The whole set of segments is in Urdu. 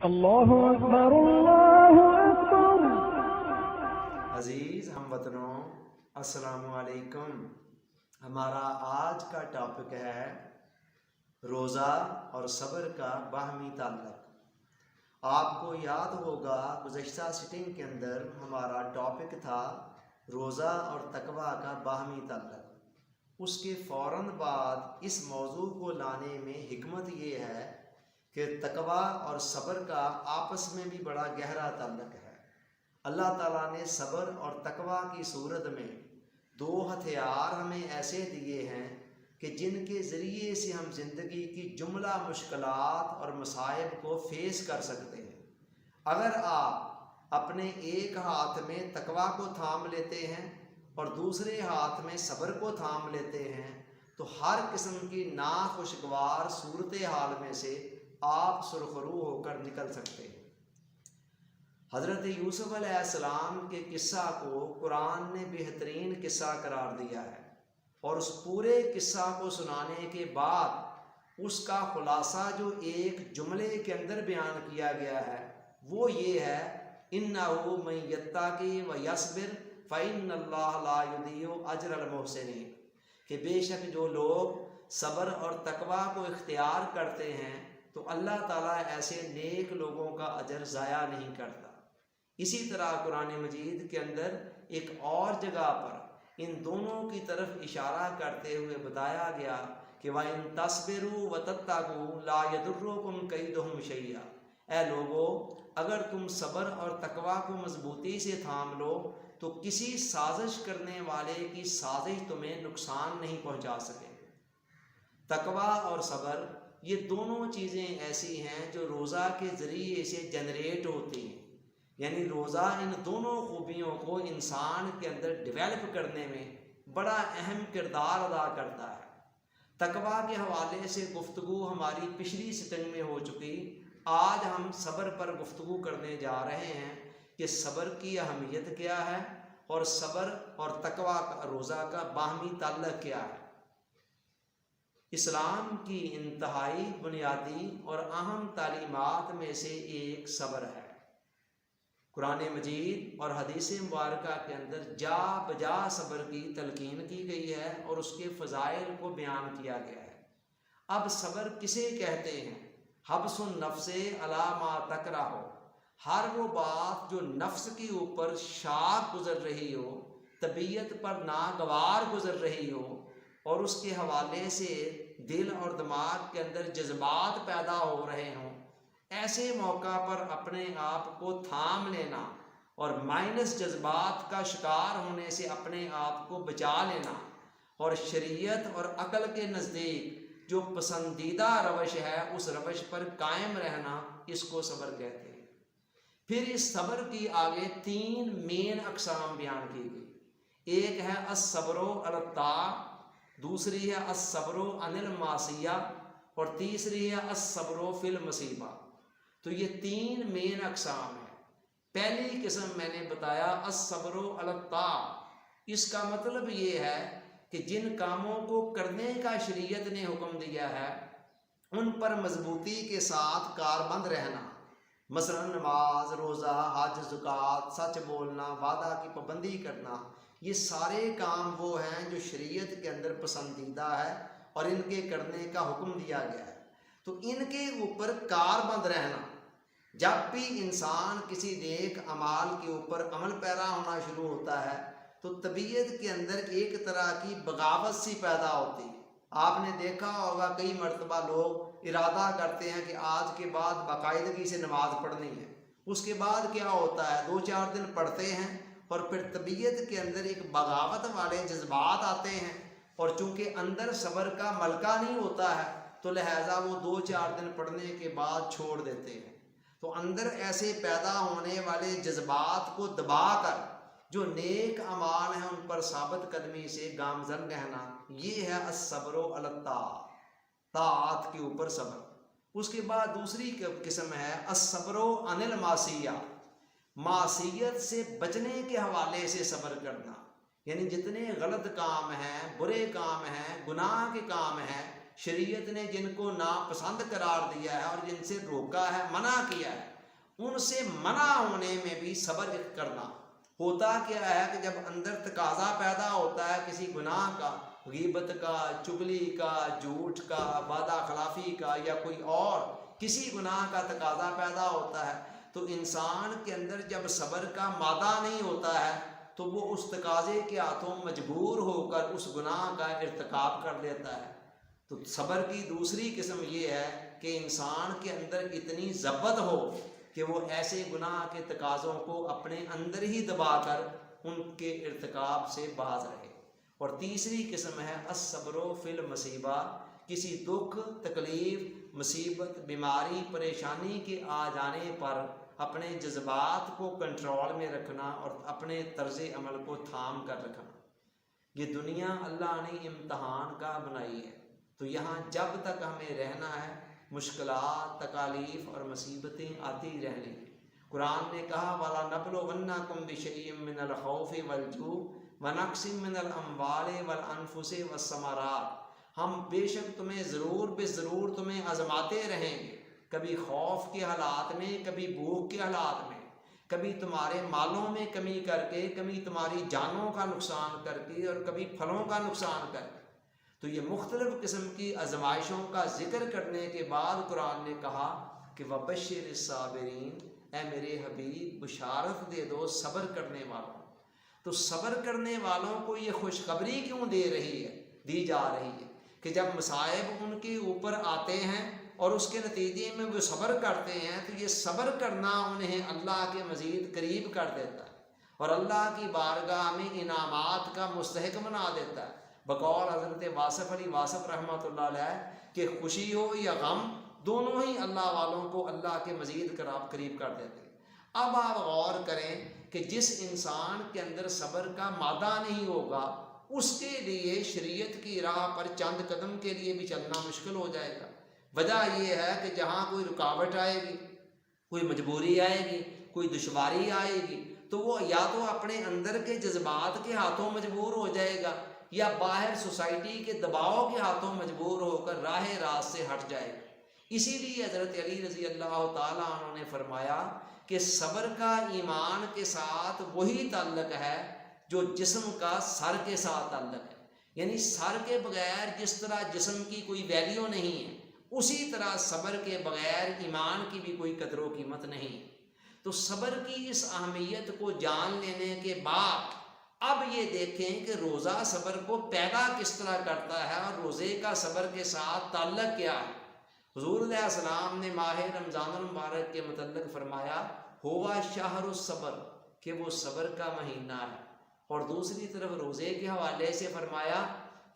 اللہ اکبر اللہ اکبر۔ عزیز ہم وطنوں، السلام علیکم۔ ہمارا آج کا ٹاپک ہے روزہ اور صبر کا باہمی تعلق۔ آپ کو یاد ہوگا گزشتہ سٹنگ کے اندر ہمارا ٹاپک تھا روزہ اور تقویٰ کا باہمی تعلق۔ اس کے فوراً بعد اس موضوع کو لانے میں حکمت یہ ہے کہ تقویٰ اور صبر کا آپس میں بھی بڑا گہرا تعلق ہے۔ اللہ تعالیٰ نے صبر اور تقویٰ کی صورت میں دو ہتھیار ہمیں ایسے دیے ہیں کہ جن کے ذریعے سے ہم زندگی کی جملہ مشکلات اور مصائب کو فیس کر سکتے ہیں۔ اگر آپ اپنے ایک ہاتھ میں تقویٰ کو تھام لیتے ہیں اور دوسرے ہاتھ میں صبر کو تھام لیتے ہیں تو ہر قسم کی ناخوشگوار صورتحال میں سے آپ سرخرو ہو کر نکل سکتے ہیں۔ حضرت یوسف علیہ السلام کے قصہ کو قرآن نے بہترین قصہ قرار دیا ہے، اور اس پورے قصہ کو سنانے کے بعد اس کا خلاصہ جو ایک جملے کے اندر بیان کیا گیا ہے وہ یہ ہے، اِنَّهُ مَن يَتَّقِ وَيَصْبِرْ فَإِنَّ اللَّهَ لَا يُضِيعُ أَجْرَ الْمُحْسِنِينَ کہ بے شک جو لوگ صبر اور تقویٰ کو اختیار کرتے ہیں تو اللہ تعالیٰ ایسے نیک لوگوں کا اجر ضائع نہیں کرتا۔ اسی طرح قرآن مجید کے اندر ایک اور جگہ پر ان دونوں کی طرف اشارہ کرتے ہوئے بتایا گیا کہ وَإِن تَصْبِرُوا وَتَتَّقُوا لَا يَضُرُّكُمْ كَيْدُهُمْ شَيْئًا اے لوگو، اگر تم صبر اور تقویٰ کو مضبوطی سے تھام لو تو کسی سازش کرنے والے کی سازش تمہیں نقصان نہیں پہنچا سکے۔ تقویٰ اور صبر یہ دونوں چیزیں ایسی ہیں جو روزہ کے ذریعے سے جنریٹ ہوتی ہیں، یعنی روزہ ان دونوں خوبیوں کو انسان کے اندر ڈیولپ کرنے میں بڑا اہم کردار ادا کرتا ہے۔ تقویٰ کے حوالے سے گفتگو ہماری پچھلی سٹنگ میں ہو چکی، آج ہم صبر پر گفتگو کرنے جا رہے ہیں کہ صبر کی اہمیت کیا ہے اور صبر اور تقویٰ کا روزہ کا باہمی تعلق کیا ہے۔ اسلام کی انتہائی بنیادی اور اہم تعلیمات میں سے ایک صبر ہے۔ قرآن مجید اور حدیث مبارکہ کے اندر جا بجا صبر کی تلقین کی گئی ہے اور اس کے فضائل کو بیان کیا گیا ہے۔ اب صبر کسے کہتے ہیں؟ حبس النفس علی ما تکرہ، ہر وہ بات جو نفس کے اوپر شاق گزر رہی ہو، طبیعت پر ناگوار گزر رہی ہو اور اس کے حوالے سے دل اور دماغ کے اندر جذبات پیدا ہو رہے ہوں، ایسے موقع پر اپنے آپ کو تھام لینا اور مائنس جذبات کا شکار ہونے سے اپنے آپ کو بچا لینا، اور شریعت اور عقل کے نزدیک جو پسندیدہ روش ہے اس روش پر قائم رہنا، اس کو صبر کہتے ہیں۔ پھر اس صبر کی آگے تین مین اقسام بیان کی گئی۔ ایک ہے الصبر علی الطاعۃ، دوسری ہے الصبر عن المعصیہ، اور تیسری ہے الصبر فی المصیبہ۔ تو یہ تین مین اقسام ہیں۔ پہلی قسم میں نے بتایا الصبر علی الطاعۃ، اس کا مطلب یہ ہے کہ جن کاموں کو کرنے کا شریعت نے حکم دیا ہے ان پر مضبوطی کے ساتھ کاربند رہنا، مثلا نماز، روزہ، حج، زکوٰۃ، سچ بولنا، وعدہ کی پابندی کرنا، یہ سارے کام وہ ہیں جو شریعت کے اندر پسندیدہ ہے اور ان کے کرنے کا حکم دیا گیا ہے۔ تو ان کے اوپر کاربند رہنا، جب بھی انسان کسی نیک اعمال کے اوپر عمل پیرا ہونا شروع ہوتا ہے تو طبیعت کے اندر ایک طرح کی بغاوت سی پیدا ہوتی ہے۔ آپ نے دیکھا ہوگا کئی مرتبہ لوگ ارادہ کرتے ہیں کہ آج کے بعد باقاعدگی سے نماز پڑھنی ہے، اس کے بعد کیا ہوتا ہے، 2-4 دن پڑھتے ہیں اور پھر طبیعت کے اندر ایک بغاوت والے جذبات آتے ہیں، اور چونکہ اندر صبر کا ملکہ نہیں ہوتا ہے تو لہٰذا وہ 2-4 دن پڑھنے کے بعد چھوڑ دیتے ہیں۔ تو اندر ایسے پیدا ہونے والے جذبات کو دبا کر جو نیک اعمال ہیں ان پر ثابت قدمی سے گامزن رہنا، یہ ہے الصبر علی الطاعۃ، طاعات کے اوپر صبر۔ اس کے بعد دوسری قسم ہے الصبر عن المعصیہ، معصیت سے بچنے کے حوالے سے صبر کرنا، یعنی جتنے غلط کام ہیں، برے کام ہیں، گناہ کے کام ہیں، شریعت نے جن کو ناپسند قرار دیا ہے اور جن سے روکا ہے، منع کیا ہے، ان سے منع ہونے میں بھی صبر کرنا۔ ہوتا کیا ہے کہ جب اندر تقاضا پیدا ہوتا ہے کسی گناہ کا، غیبت کا، چغلی کا، جھوٹ کا، وعدہ خلافی کا، یا کوئی اور کسی گناہ کا تقاضا پیدا ہوتا ہے، تو انسان کے اندر جب صبر کا مادہ نہیں ہوتا ہے تو وہ اس تقاضے کے ہاتھوں مجبور ہو کر اس گناہ کا ارتکاب کر لیتا ہے۔ تو صبر کی دوسری قسم یہ ہے کہ انسان کے اندر اتنی ضبط ہو کہ وہ ایسے گناہ کے تقاضوں کو اپنے اندر ہی دبا کر ان کے ارتکاب سے باز رہے۔ اور تیسری قسم ہے الصبر فی المصیبہ، کسی دکھ، تکلیف، مصیبت، بیماری، پریشانی کے آ جانے پر اپنے جذبات کو کنٹرول میں رکھنا اور اپنے طرز عمل کو تھام کر رکھنا۔ یہ دنیا اللہ نے امتحان کا بنائی ہے، تو یہاں جب تک ہمیں رہنا ہے مشکلات، تکالیف اور مصیبتیں آتی رہنے۔ قرآن نے کہا وَلَنَبْلُوَنَّكُمْ بِشَيْءٍ مِّنَ الْخَوْفِ وَالْجُوعِ وَنَقْصٍ مِّنَ الْأَمْوَالِ وَالْأَنفُسِ وَالثَّمَرَاتِ، ہم بے شک تمہیں ضرور تمہیں آزماتے رہیں گے، کبھی خوف کے حالات میں، کبھی بھوک کے حالات میں، کبھی تمہارے مالوں میں کمی کر کے، کبھی تمہاری جانوں کا نقصان کر کے، اور کبھی پھلوں کا نقصان کر کے۔ تو یہ مختلف قسم کی آزمائشوں کا ذکر کرنے کے بعد قرآن نے کہا کہ وَبَشِّرِ الصَّابِرِينَ، اے میرے حبیب بشارت دے دو صبر کرنے والوں۔ تو صبر کرنے والوں کو یہ خوشخبری کیوں دی جا رہی ہے کہ جب مصائب ان کے اوپر آتے ہیں اور اس کے نتیجے میں وہ صبر کرتے ہیں، تو یہ صبر کرنا انہیں اللہ کے مزید قریب کر دیتا ہے اور اللہ کی بارگاہ میں انعامات کا مستحق بنا دیتا ہے۔ بقول حضرت واصف علی واصف رحمۃ اللہ علیہ کہ خوشی ہو یا غم، دونوں ہی اللہ والوں کو اللہ کے مزید قریب کر دیتے ہیں۔ اب آپ غور کریں کہ جس انسان کے اندر صبر کا مادہ نہیں ہوگا، اس کے لیے شریعت کی راہ پر چند قدم کے لیے بھی چلنا مشکل ہو جائے گا۔ وجہ یہ ہے کہ جہاں کوئی رکاوٹ آئے گی، کوئی مجبوری آئے گی، کوئی دشواری آئے گی، تو وہ یا تو اپنے اندر کے جذبات کے ہاتھوں مجبور ہو جائے گا، یا باہر سوسائٹی کے دباؤ کے ہاتھوں مجبور ہو کر راہ راست سے ہٹ جائے گا۔ اسی لیے حضرت علی رضی اللہ تعالیٰ عنہ نے فرمایا کہ صبر کا ایمان کے ساتھ وہی تعلق ہے جو جسم کا سر کے ساتھ تعلق ہے، یعنی سر کے بغیر جس طرح جسم کی کوئی ویلیو نہیں ہے، اسی طرح صبر کے بغیر ایمان کی بھی کوئی قدر و قیمت نہیں۔ تو صبر کی اس اہمیت کو جان لینے کے بعد اب یہ دیکھیں کہ روزہ صبر کو پیدا کس طرح کرتا ہے اور روزے کا صبر کے ساتھ تعلق کیا ہے۔ حضور علیہ السلام نے ماہ رمضان المبارک کے متعلق فرمایا ہوا شہر الصبر، کہ وہ صبر کا مہینہ ہے، اور دوسری طرف روزے کے حوالے سے فرمایا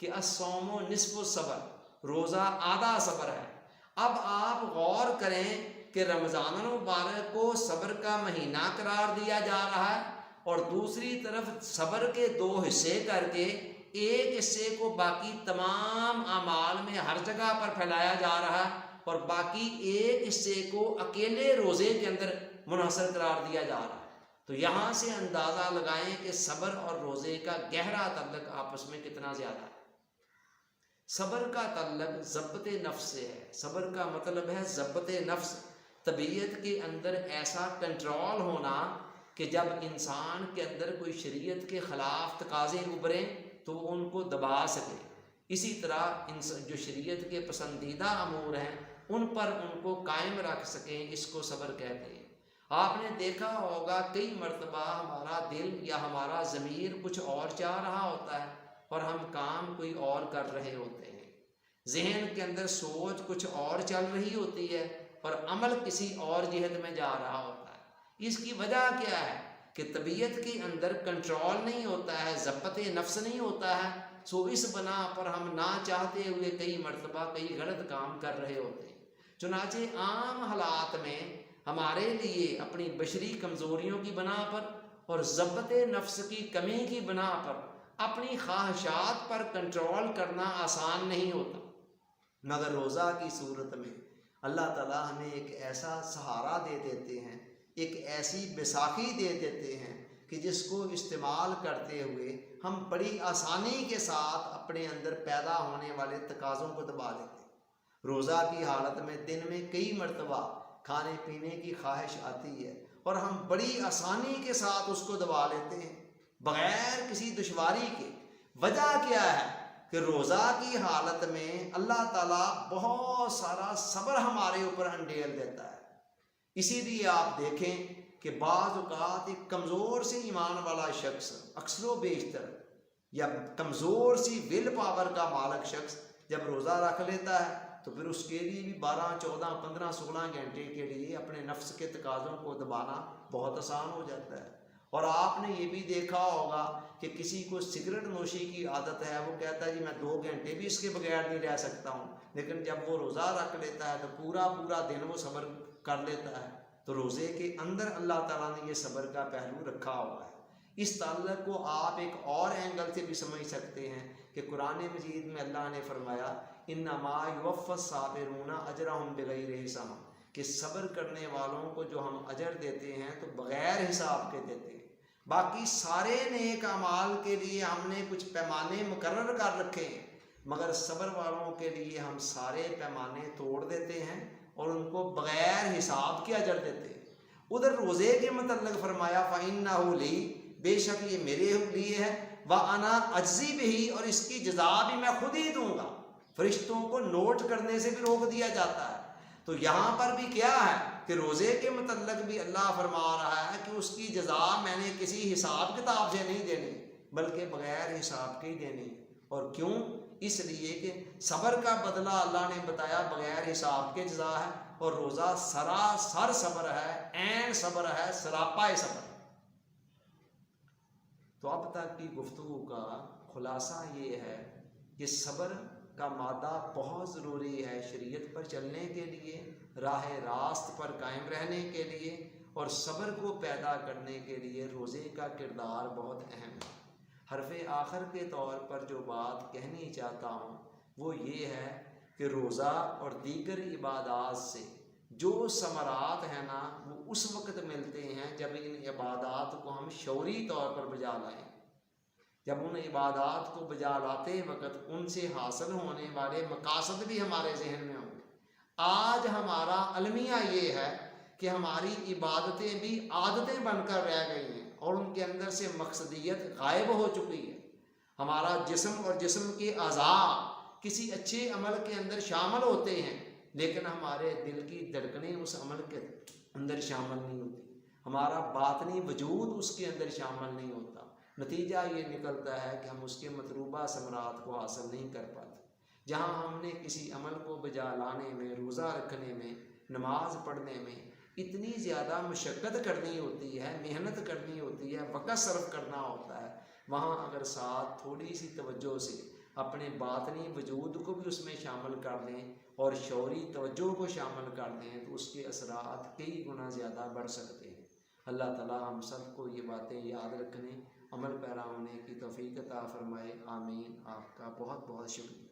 کہ الصوم نصف الصبر، روزہ آدھا صبر ہے۔ اب آپ غور کریں کہ رمضان المبارک کو صبر کا مہینہ قرار دیا جا رہا ہے، اور دوسری طرف صبر کے دو حصے کر کے ایک حصے کو باقی تمام اعمال میں ہر جگہ پر پھیلایا جا رہا ہے، اور باقی ایک حصے کو اکیلے روزے کے اندر منحصر قرار دیا جا رہا ہے۔ تو یہاں سے اندازہ لگائیں کہ صبر اور روزے کا گہرا تعلق آپس میں کتنا زیادہ ہے۔ صبر کا تعلق ضبط نفس سے ہے۔ صبر کا مطلب ہے ضبط نفس، طبیعت کے اندر ایسا کنٹرول ہونا کہ جب انسان کے اندر کوئی شریعت کے خلاف تقاضے ابھریں تو وہ ان کو دبا سکے۔ اسی طرح جو شریعت کے پسندیدہ امور ہیں ان پر ان کو قائم رکھ سکیں، اس کو صبر کہتے ہیں۔ آپ نے دیکھا ہوگا کئی مرتبہ ہمارا دل یا ہمارا ضمیر کچھ اور چاہ رہا ہوتا ہے اور ہم کام کوئی اور کر رہے ہوتے ہیں، ذہن کے اندر سوچ کچھ اور چل رہی ہوتی ہے اور عمل کسی اور جہت میں جا رہا ہوتا ہے۔ اس کی وجہ کیا ہے کہ طبیعت کے اندر کنٹرول نہیں ہوتا ہے، ضبط نفس نہیں ہوتا ہے، سو اس بنا پر ہم نہ چاہتے ہوئے کئی مرتبہ کئی غلط کام کر رہے ہوتے ہیں۔ چنانچہ عام حالات میں ہمارے لیے اپنی بشری کمزوریوں کی بنا پر اور ضبط نفس کی کمی کی بنا پر اپنی خواہشات پر کنٹرول کرنا آسان نہیں ہوتا، مگر روزہ کی صورت میں اللہ تعالیٰ ہمیں ایک ایسا سہارا دے دیتے ہیں، ایک ایسی بیساکھی دے دیتے ہیں کہ جس کو استعمال کرتے ہوئے ہم بڑی آسانی کے ساتھ اپنے اندر پیدا ہونے والے تقاضوں کو دبا دیتے ہیں۔ روزہ کی حالت میں دن میں کئی مرتبہ کھانے پینے کی خواہش آتی ہے اور ہم بڑی آسانی کے ساتھ اس کو دبا لیتے ہیں بغیر کسی دشواری کے۔ وجہ کیا ہے کہ روزہ کی حالت میں اللہ تعالیٰ بہت سارا صبر ہمارے اوپر انڈیل دیتا ہے۔ اسی لیے آپ دیکھیں کہ بعض اوقات ایک کمزور سی ایمان والا شخص اکثر و بیشتر، یا کمزور سی ول پاور کا مالک شخص جب روزہ رکھ لیتا ہے تو پھر اس کے لیے بھی 12 14 15 16 گھنٹے کے لیے اپنے نفس کے تقاضوں کو دبانا بہت آسان ہو جاتا ہے۔ اور آپ نے یہ بھی دیکھا ہوگا کہ کسی کو سگریٹ نوشی کی عادت ہے، وہ کہتا ہے جی میں 2 گھنٹے بھی اس کے بغیر نہیں رہ سکتا ہوں، لیکن جب وہ روزہ رکھ لیتا ہے تو پورا دن وہ صبر کر لیتا ہے۔ تو روزے کے اندر اللہ تعالیٰ نے یہ صبر کا پہلو رکھا ہوا ہے۔ اس تعلق کو آپ ایک اور اینگل سے بھی سمجھ سکتے ہیں کہ قرآن مجید میں اللہ نے فرمایا انما یوفی الصابرون اجرہم بغیر حساب، کہ صبر کرنے والوں کو جو ہم اجر دیتے ہیں تو بغیر حساب کے دیتے ہیں۔ باقی سارے نیک اعمال کے لیے ہم نے کچھ پیمانے مقرر کر رکھے ہیں، مگر صبر والوں کے لیے ہم سارے پیمانے توڑ دیتے ہیں اور ان کو بغیر حساب کے اجر دیتے ہیں۔ ادھر روزے کے متعلق فرمایا فَإِنَّهُ لِي، بے شک یہ میرے لیے ہے، وَأَنَا أَجْزِي بِهِ، اور اس کی جزا بھی میں خود ہی دوں گا۔ فرشتوں کو نوٹ کرنے سے بھی روک دیا جاتا ہے۔ تو یہاں پر بھی کیا ہے کہ روزے کے متعلق بھی اللہ فرما رہا ہے کہ اس کی جزا میں نے کسی حساب کتاب سے نہیں دینی، بلکہ بغیر حساب کے ہی دینی۔ اور کیوں؟ اس لیے کہ صبر کا بدلہ اللہ نے بتایا بغیر حساب کے جزا ہے، اور روزہ سراسر صبر ہے، عین صبر ہے، سراپا صبر۔ تو اب تک کی گفتگو کا خلاصہ یہ ہے کہ صبر کا مادہ بہت ضروری ہے شریعت پر چلنے کے لیے، راہ راست پر قائم رہنے کے لیے، اور صبر کو پیدا کرنے کے لیے روزے کا کردار بہت اہم ہے۔ حرف آخر کے طور پر جو بات کہنی چاہتا ہوں وہ یہ ہے کہ روزہ اور دیگر عبادات سے جو ثمرات ہیں نا وہ اس وقت ملتے ہیں جب ان عبادات کو ہم شعوری طور پر بجا لائیں۔ جب ان عبادات کو بجا لاتے وقت ان سے حاصل ہونے والے مقاصد بھی ہمارے ذہن میں ہوں گے۔ آج ہمارا المیہ یہ ہے کہ ہماری عبادتیں بھی عادتیں بن کر رہ گئی ہیں اور ان کے اندر سے مقصدیت غائب ہو چکی ہے۔ ہمارا جسم اور جسم کے اعضاء کسی اچھے عمل کے اندر شامل ہوتے ہیں، لیکن ہمارے دل کی دھڑکنیں اس عمل کے اندر شامل نہیں ہوتی، ہمارا باطنی وجود اس کے اندر شامل نہیں ہوتا۔ نتیجہ یہ نکلتا ہے کہ ہم اس کے مطلوبہ ثمرات کو حاصل نہیں کر پاتے۔ جہاں ہم نے کسی عمل کو بجا لانے میں، روزہ رکھنے میں، نماز پڑھنے میں اتنی زیادہ مشقت کرنی ہوتی ہے، محنت کرنی ہوتی ہے، وقت صرف کرنا ہوتا ہے، وہاں اگر ساتھ تھوڑی سی توجہ سے اپنے باطنی وجود کو بھی اس میں شامل کر لیں اور شعوری توجہ کو شامل کر دیں تو اس کے اثرات کئی گنا زیادہ بڑھ سکتے ہیں۔ اللہ تعالی ہم سب کو یہ باتیں یاد رکھنے، عمل پیرا ہونے کی توفیق عطا فرمائے، آمین۔ آپ کا بہت بہت شکریہ۔